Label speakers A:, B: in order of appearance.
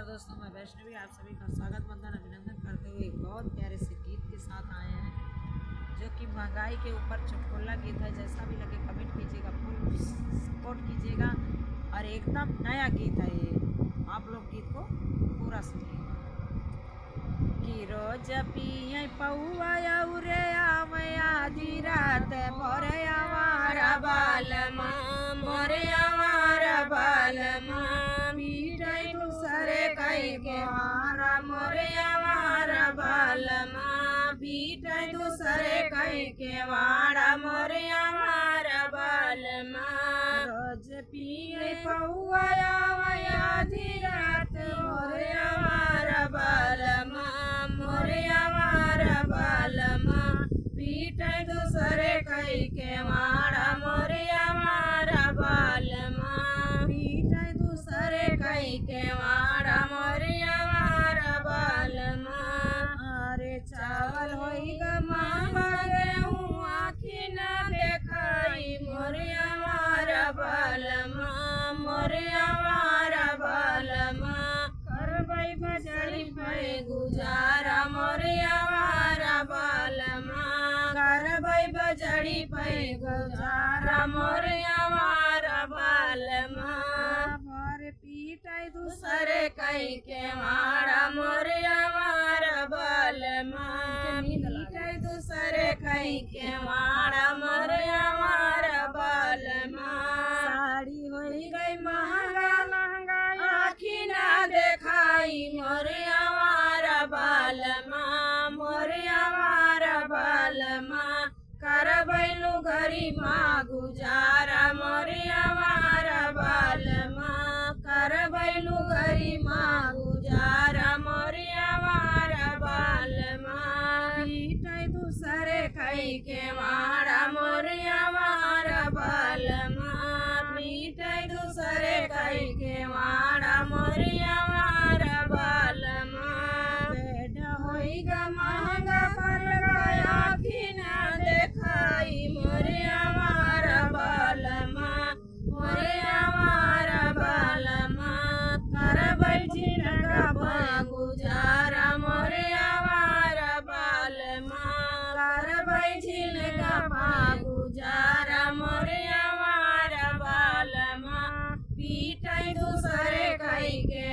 A: नमस्कार दोस्तों, मैं वैष्णवी आप सभी का स्वागत वंदन अभिनंदन करते हुए एक बहुत प्यारे से गीत के साथ आए हैं, जो कि महंगाई के ऊपर चुटकुला गीत है। जैसा भी लगे कमेंट कीजिएगा, फुल सपोर्ट कीजिएगा और एकदम नया गीत है ये। आप लोग गीत को पूरा सुनिएगा। कि रोज पिए पौआ रे आमया दी रात मोरे हमारा बालमा मोरे हमारा बालमा पीटे दूसरे कई के मारा मोरे हमारा बालमा पीटे दूसरे कई के मारा मोरे हमारा बालमा रोज पिए पौआ दी रात मोरे हमारा बालमा मोरे हमारा बालमा पीटे दूसरे कई के मारा मोरे हमारा बालमा पीटे दूसरे कई के मारा मोरे हमारा बालमा। अरे चावल होई ग मांगा गेहूँ आखी न देखाई मोरे हमारा बालमा मोरे हमारा बालमा करबै बजरी पे गुजारा मोरे हमारा बालमा करबै बजरी पे गुजारा मोरे हमारा बालमा पर पीटे दूसरे कई के मारा मोरे हमारा बालमा पीटे दूसरे कई के मारा मोरे हमारा बालमा। साड़ी होई गई महंगा महंगा आखी ना देखाई मोरे हमारा बालमा मोरे हमारा बालमा करबैलू गरीबा गुजारा मोरे हमारा बालमा करबैलू गरीबा गुजारा मोरे हमारा बालमा पीटे दूसरे कई के मारा मोरे हमारा बालमा पीटे दूसरे कई के मारा मोरे हमारा बालमा। पेट होई ग महंगा पल गया कि ना देखाई मोरे हमारा बालमा मोरे हमारा बालमा करबै जिनका गुजारा मोरे हमारा बालमा करबै जिनका गुजारा मोरे हमारा बालमा पीटे दूसरे कई के